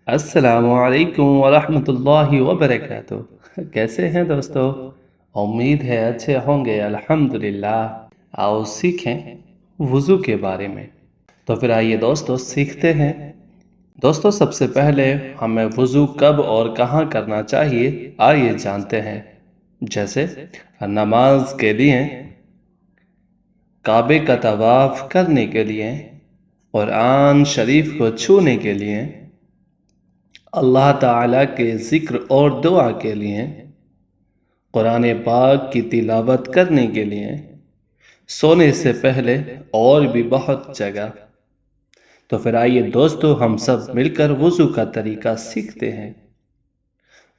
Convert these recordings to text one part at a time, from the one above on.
السلام علیکم ورحمۃ اللہ وبرکاتہ۔ کیسے ہیں دوستو؟ امید ہے اچھے ہوں گے الحمدللہ۔ آؤ سیکھیں وضو کے بارے میں۔ تو پھر آئیے دوستو سیکھتے ہیں۔ دوستو سب سے پہلے ہمیں وضو کب اور کہاں کرنا چاہیے آئیے جانتے ہیں۔ جیسے نماز کے لیے، کعبے کا طواف کرنے کے لیے، قرآن شریف کو چھونے کے لیے، اللہ تعالیٰ کے ذکر اور دعا کے لیے، قرآن پاک کی تلاوت کرنے کے لیے، سونے سے پہلے اور بھی بہت جگہ۔ تو پھر آئیے دوستو ہم سب مل کر وضو کا طریقہ سیکھتے ہیں۔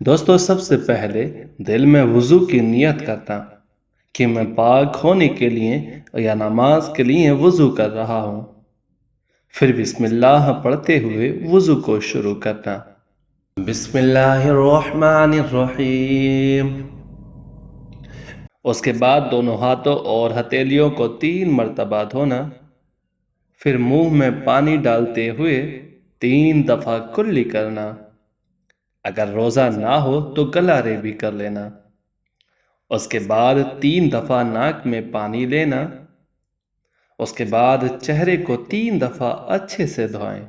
دوستو سب سے پہلے دل میں وضو کی نیت کرنا کہ میں پاک ہونے کے لیے یا نماز کے لیے وضو کر رہا ہوں۔ پھر بسم اللہ پڑھتے ہوئے وضو کو شروع کرنا۔ بسم اللہ الرحمن الرحیم۔ اس کے بعد دونوں ہاتھوں اور ہتھیلیوں کو 3 مرتبہ دھونا۔ پھر منہ میں پانی ڈالتے ہوئے 3 دفعہ کلی کرنا۔ اگر روزہ نہ ہو تو گلارے بھی کر لینا۔ اس کے بعد 3 دفعہ ناک میں پانی لینا۔ اس کے بعد چہرے کو 3 دفعہ اچھے سے دھوئیں۔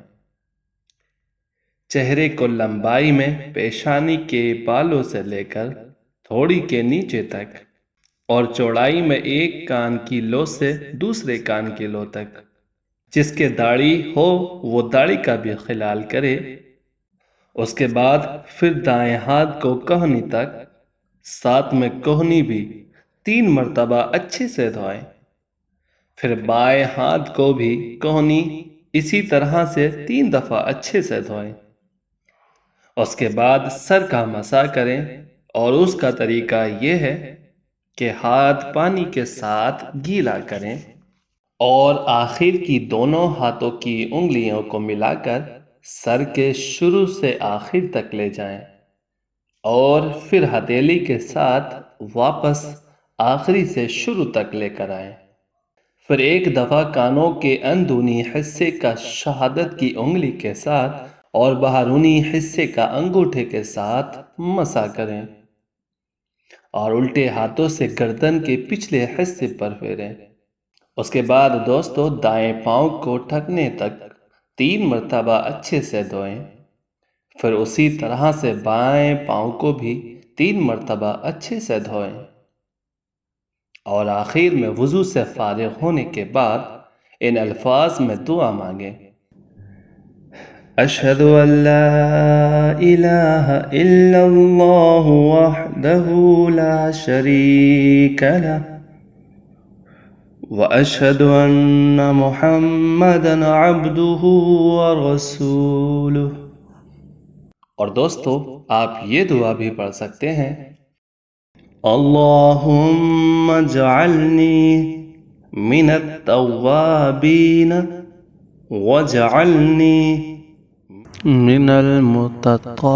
چہرے کو لمبائی میں پیشانی کے بالوں سے لے کر تھوڑی کے نیچے تک، اور چوڑائی میں ایک کان کی لو سے دوسرے کان کی لو تک۔ جس کے داڑھی ہو وہ داڑھی کا بھی خلال کرے۔ اس کے بعد پھر دائیں ہاتھ کو کہنی تک، ساتھ میں کہنی بھی 3 مرتبہ اچھے سے دھوئیں۔ پھر بائیں ہاتھ کو بھی کہنی اسی طرح سے 3 دفعہ اچھے سے دھوئیں۔ اس کے بعد سر کا مسح کریں، اور اس کا طریقہ یہ ہے کہ ہاتھ پانی کے ساتھ گیلا کریں اور آخر کی دونوں ہاتھوں کی انگلیوں کو ملا کر سر کے شروع سے آخر تک لے جائیں، اور پھر ہتھیلی کے ساتھ واپس آخری سے شروع تک لے کر آئیں۔ پھر ایک دفعہ کانوں کے اندرونی حصے کا شہادت کی انگلی کے ساتھ اور باہرونی حصے کا انگوٹھے کے ساتھ مسح کریں، اور الٹے ہاتھوں سے گردن کے پچھلے حصے پر پھیریں۔ اس کے بعد دوستو دائیں پاؤں کو ٹھکنے تک 3 مرتبہ اچھے سے دھوئیں۔ پھر اسی طرح سے بائیں پاؤں کو بھی 3 مرتبہ اچھے سے دھوئیں، اور آخر میں وضو سے فارغ ہونے کے بعد ان الفاظ میں دعا مانگیں: اشہد ان لا الہ الا اللہ وحدہ لا شریک لہ واشہد ان محمدا عبدہ ورسولہ۔ اور دوستو آپ یہ دعا بھی پڑھ سکتے ہیں: اللہم اجعلنی من التوابین واجعلنی من المتطہرین۔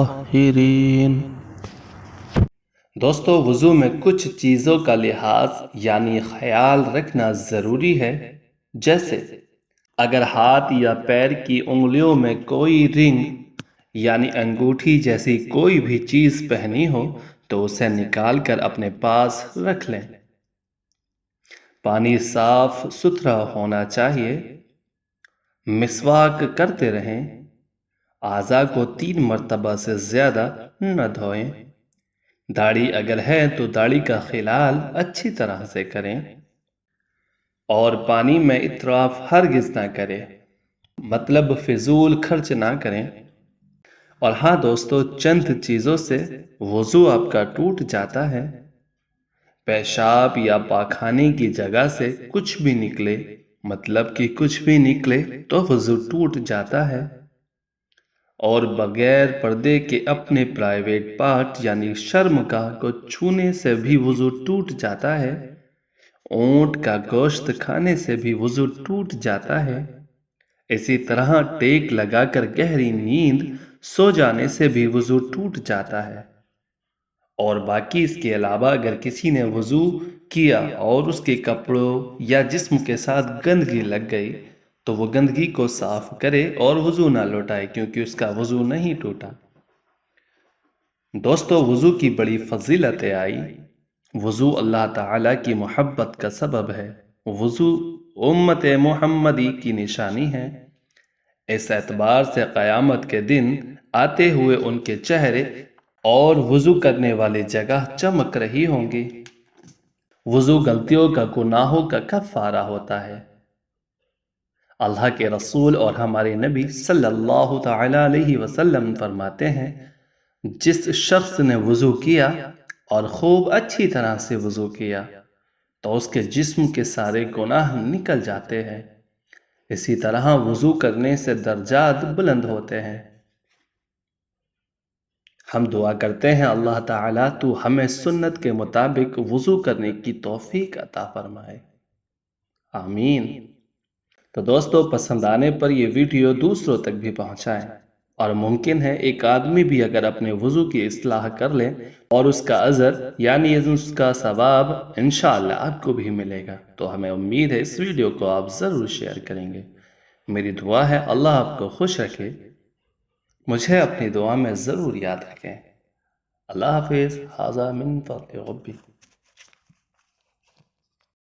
دوستو وضو میں کچھ چیزوں کا لحاظ یعنی خیال رکھنا ضروری ہے، جیسے اگر ہاتھ یا پیر کی انگلیوں میں کوئی رنگ یعنی انگوٹھی جیسی کوئی بھی چیز پہنی ہو تو اسے نکال کر اپنے پاس رکھ لیں۔ پانی صاف ستھرا ہونا چاہیے۔ مسواک کرتے رہیں۔ اعضاء کو 3 مرتبہ سے زیادہ نہ دھوئیں۔ داڑھی اگر ہے تو داڑھی کا خلال اچھی طرح سے کریں، اور پانی میں اطراف ہرگز نہ کریں، مطلب فضول خرچ نہ کریں۔ اور ہاں دوستو چند چیزوں سے وضو آپ کا ٹوٹ جاتا ہے۔ پیشاب یا پاخانے کی جگہ سے کچھ بھی نکلے، مطلب کہ کچھ بھی نکلے تو وضو ٹوٹ جاتا ہے۔ اور بغیر پردے کے اپنے پرائیویٹ پارٹ یعنی شرمگاہ کو چھونے سے بھی وضو ٹوٹ جاتا ہے۔ اونٹ کا گوشت کھانے سے بھی وضو ٹوٹ جاتا ہے۔ اسی طرح ٹیک لگا کر گہری نیند سو جانے سے بھی وضو ٹوٹ جاتا ہے۔ اور باقی اس کے علاوہ اگر کسی نے وضو کیا اور اس کے کپڑوں یا جسم کے ساتھ گندگی لگ گئی تو تو وہ گندگی کو صاف کرے اور وضو نہ لوٹائے، کیونکہ اس کا وضو نہیں ٹوٹا۔ دوستو، وضو کی بڑی فضیلتیں آئی۔ وضو اللہ تعالیٰ کی محبت کا سبب ہے۔ وضو امت محمدی کی نشانی ہے۔ اس اعتبار سے قیامت کے دن آتے ہوئے ان کے چہرے اور وضو کرنے والی جگہ چمک رہی ہوں گی۔ وضو غلطیوں کا، گناہوں کا کفارہ ہوتا ہے۔ اللہ کے رسول اور ہمارے نبی صلی اللہ تعالی علیہ وسلم فرماتے ہیں، جس شخص نے وضو کیا اور خوب اچھی طرح سے وضو کیا تو اس کے جسم کے سارے گناہ نکل جاتے ہیں۔ اسی طرح وضو کرنے سے درجات بلند ہوتے ہیں۔ ہم دعا کرتے ہیں اللہ تعالیٰ تو ہمیں سنت کے مطابق وضو کرنے کی توفیق عطا فرمائے، آمین۔ تو دوستو، پسند آنے پر یہ ویڈیو دوسروں تک بھی پہنچائیں، اور ممکن ہے ایک آدمی بھی اگر اپنے وضو کی اصلاح کر لے اور اس کا اجر یعنی اس کا ثواب انشاءاللہ آپ کو بھی ملے گا۔ تو ہمیں امید ہے اس ویڈیو کو آپ ضرور شیئر کریں گے۔ میری دعا ہے اللہ آپ کو خوش رکھے، مجھے اپنی دعا میں ضرور یاد رکھیں۔ اللہ حافظ۔ ھذا من فضل ربی۔